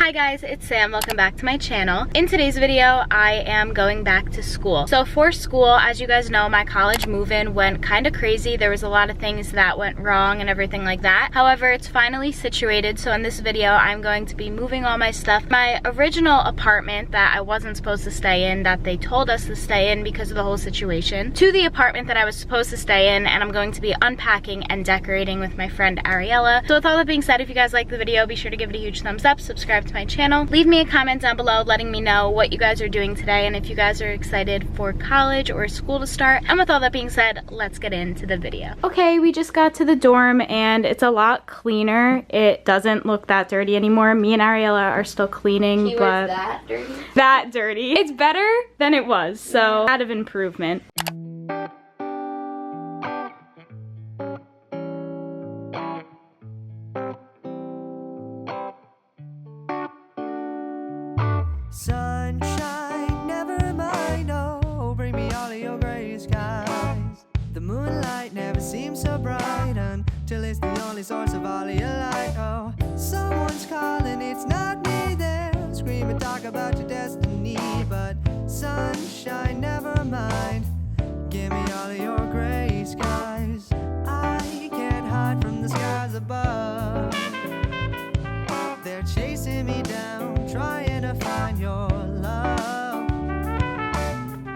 Hi guys, it's Sam. Welcome back to my channel. In today's video, I am going back to school. So for school, as you guys know, my college move-in went kind of crazy. There was a lot of things that went wrong and everything like that. However, it's finally situated. So in this video, I'm going to be moving all my stuff. My original apartment that I wasn't supposed to stay in, that they told us to stay in because of the whole situation, to the apartment that I was supposed to stay in, and I'm going to be unpacking and decorating with my friend Ariella. So with all that being said, if you guys like the video, be sure to give it a huge thumbs up, subscribe to my channel, leave me a comment down below letting me know what you guys are doing today and if you guys are excited for college or school to start. And with all that being said, let's get into the video. Okay, we just got to the dorm and it's a lot cleaner. It doesn't look that dirty anymore. Me and Ariella are still cleaning, but that dirty? That dirty. It's better than it was, so out of improvement. Sunshine, never mind, oh, bring me all of your gray skies. The moonlight never seems so bright until it's the only source of all of your light. Oh, someone's calling, it's not me, they'll scream and talk about your destiny. But sunshine, never mind, give me all of your gray skies. I can't hide from the skies above. They're chasing me down, trying to find your love.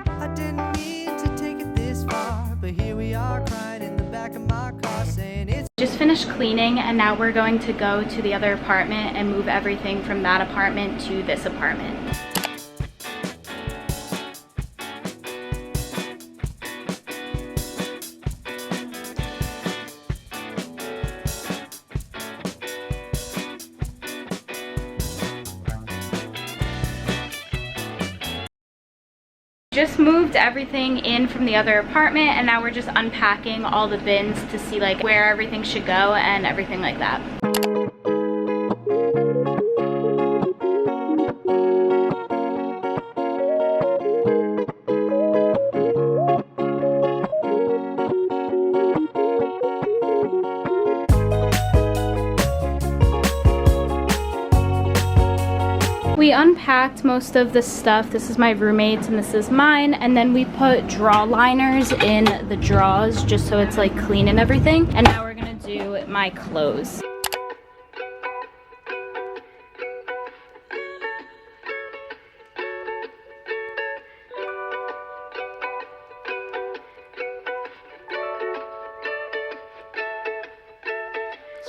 I didn't mean to take it this far, but here we are crying in the back of my car saying it's... Just finished cleaning and now we're going to go to the other apartment and move everything from that apartment to this apartment. Just moved everything in from the other apartment and now we're just unpacking all the bins to see like where everything should go and everything like that. We unpacked most of the stuff. This is my roommate's and this is mine. And then we put draw liners in the drawers just so it's like clean and everything. And now we're gonna do my clothes.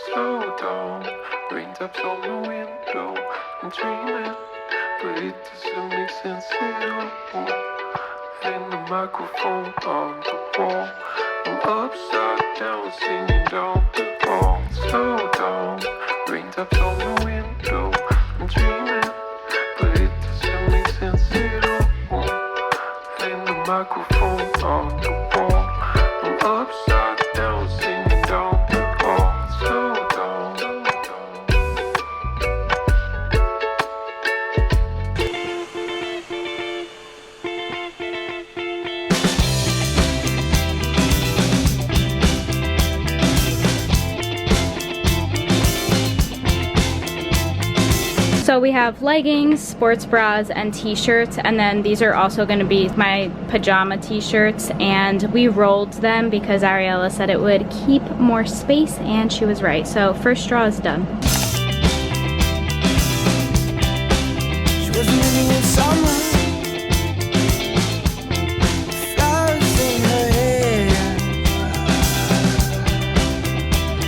Slow down, raindrops on the window. I'm dreaming, but it doesn't make sense at all. And the microphone on the wall, I'm upside down, singing down the hall. Slow down, raindrops on the window. I'm dreaming, but it doesn't make sense at all. And the microphone on the wall, I'm upside down, singing down the hall. Slow down. So we have leggings, sports bras, and t-shirts, and then these are also going to be my pajama t-shirts, and we rolled them because Ariella said it would keep more space, and she was right. So first straw is done. She was living in summer, flowers in her hair.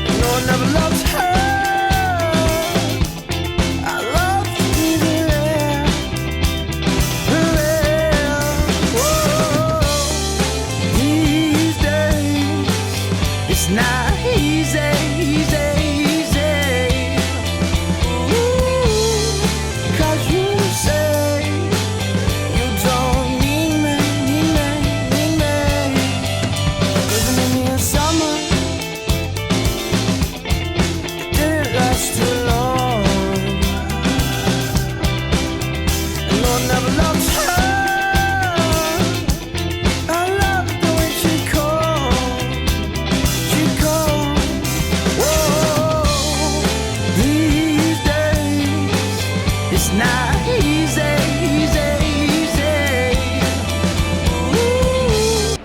No one ever loves her. Not easy, easy, easy. Ooh, 'cause you say you don't need me, need me, need me. Living in the summer, it didn't last too long. And Lord never loves her. I love the way she calls.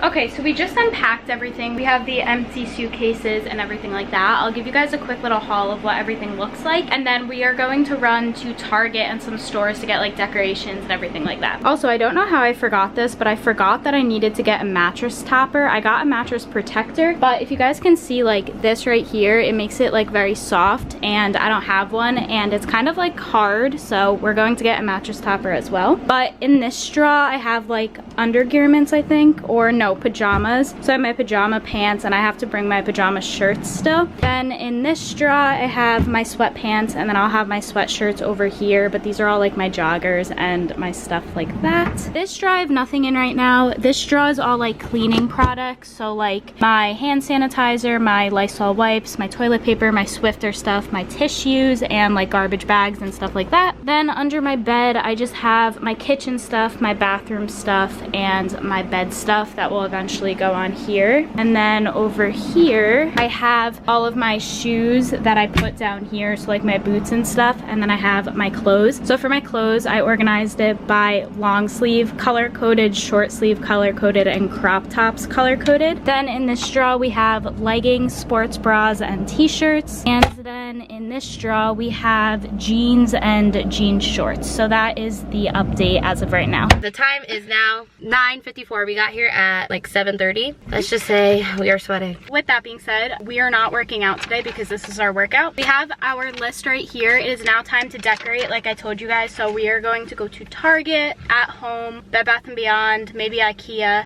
Okay, so we just unpacked everything. We have the empty suitcases and everything like that. I'll give you guys a quick little haul of what everything looks like, and then we are going to run to Target and some stores to get like decorations and everything like that. Also, I don't know how I forgot this, but I forgot that I needed to get a mattress topper. I got a mattress protector, but if you guys can see like this right here, it makes it like very soft, and I don't have one, and it's kind of like hard, so we're going to get a mattress topper as well. But in this straw, I have like undergarments, I think, or no, pajamas. So I have my pajama pants, and I have to bring my pajama shirts still. Then in this straw, I have my sweatpants, and then I'll have my sweatshirts over here, but these are all like my joggers and my stuff like that. This straw I have nothing in right now. This straw is all like cleaning products, so like my hand sanitizer, my Lysol wipes, my toilet paper, my Swiffer stuff, my tissues, and like garbage bags and stuff like that. Then under my bed, I just have my kitchen stuff, my bathroom stuff, and my bed stuff that will eventually go on here. And then over here, I have all of my shoes that I put down here, so like my boots and stuff, and then I have my clothes. So for my clothes, I organized it by long sleeve, color coded, short sleeve, color coded, and crop tops color coded. Then in this straw, we have leggings, sports bras, and t-shirts. And then in this straw, we have jeans and jean shorts. So that is the update as of right now. The time is now 9:54. We got here at like 7:30. Let's just say we are sweating. With that being said, we are not working out today because this is our workout. We have our list right here. It is now time to decorate, like I told you guys. So we are going to go to Target, At Home, Bed Bath & Beyond, maybe IKEA.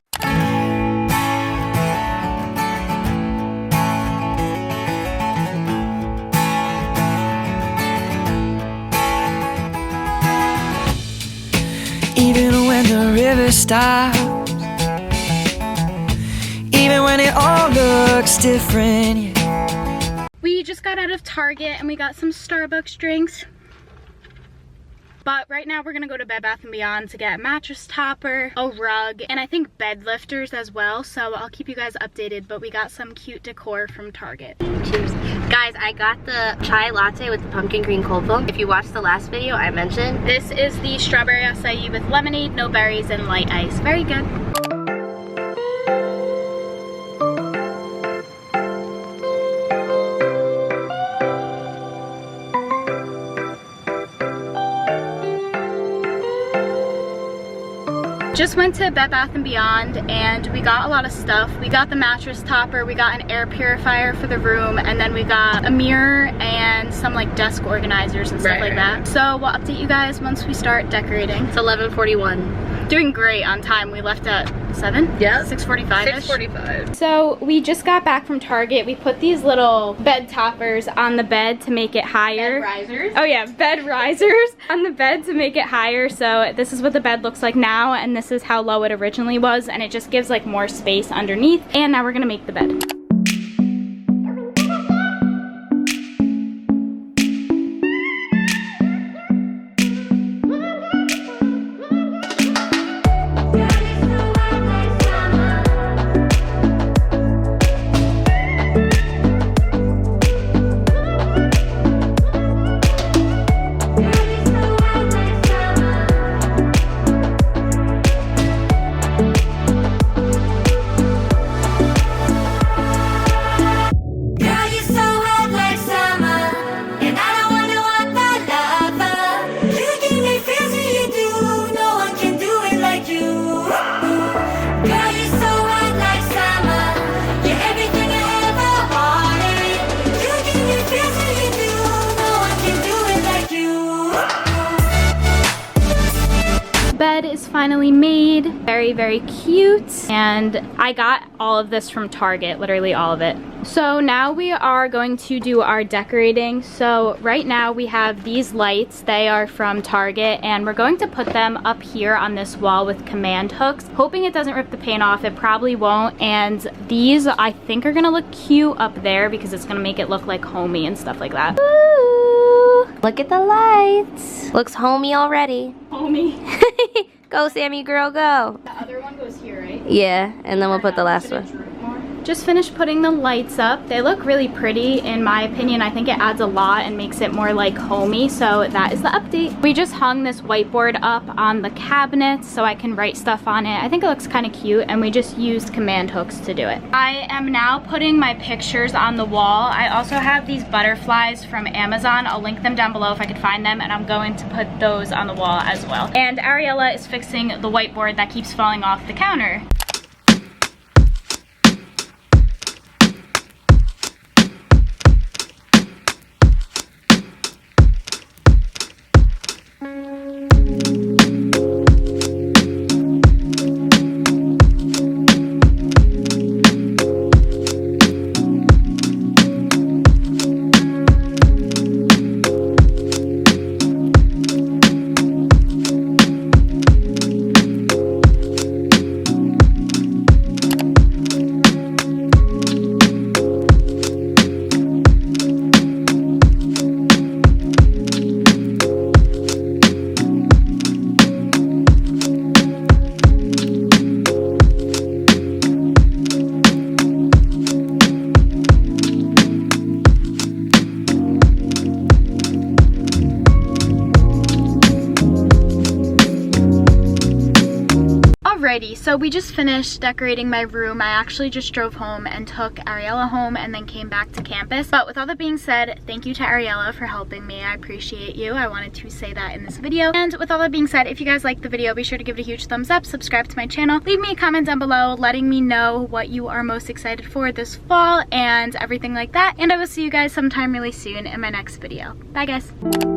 Even when the river stops, even when it all looks different, yeah. We just got out of Target and we got some Starbucks drinks. But right now we're gonna go to Bed Bath & Beyond to get a mattress topper, a rug, and I think bed lifters as well. So I'll keep you guys updated, but we got some cute decor from Target. Cheers. Guys, I got the chai latte with the pumpkin cream cold foam. If you watched the last video, I mentioned. This is the strawberry acai with lemonade, no berries, and light ice. Very good. Just went to Bed Bath & Beyond and we got a lot of stuff. We got the mattress topper, we got an air purifier for the room, and then we got a mirror and some like desk organizers and stuff like that. So we'll update you guys once we start decorating. It's 11:41. Doing great on time. We left at 7? Yeah. 6:45-ish. 6:45. So we just got back from Target. We put these little bed toppers on the bed to make it higher. Bed risers. Oh yeah, bed risers on the bed to make it higher. So this is what the bed looks like now, and this is how low it originally was, and it just gives like more space underneath. And now we're gonna make the bed. Bed is finally made. Very, very cute. And I got all of this from Target, literally all of it. So now we are going to do our decorating. So right now we have these lights. They are from Target, and we're going to put them up here on this wall with command hooks, hoping it doesn't rip the paint off. It probably won't. And these I think are gonna look cute up there because it's gonna make it look like homey and stuff like that. Ooh, look at the lights. Looks homey already. Homey. Go, Sammy girl, go. The other one goes here, right? Yeah, and then we'll put the last one. Just finished putting the lights up. They look really pretty in my opinion. I think it adds a lot and makes it more like homey, so that is the update. We just hung this whiteboard up on the cabinet so I can write stuff on it. I think it looks kind of cute, and we just used command hooks to do it. I am now putting my pictures on the wall. I also have these butterflies from Amazon. I'll link them down below if I could find them, and I'm going to put those on the wall as well. And Ariella is fixing the whiteboard that keeps falling off the counter. Alrighty, so we just finished decorating my room. I actually just drove home and took Ariella home and then came back to campus. But with all that being said, thank you to Ariella for helping me. I appreciate you. I wanted to say that in this video. And with all that being said, if you guys liked the video, be sure to give it a huge thumbs up, subscribe to my channel, leave me a comment down below letting me know what you are most excited for this fall and everything like that. And I will see you guys sometime really soon in my next video. Bye guys.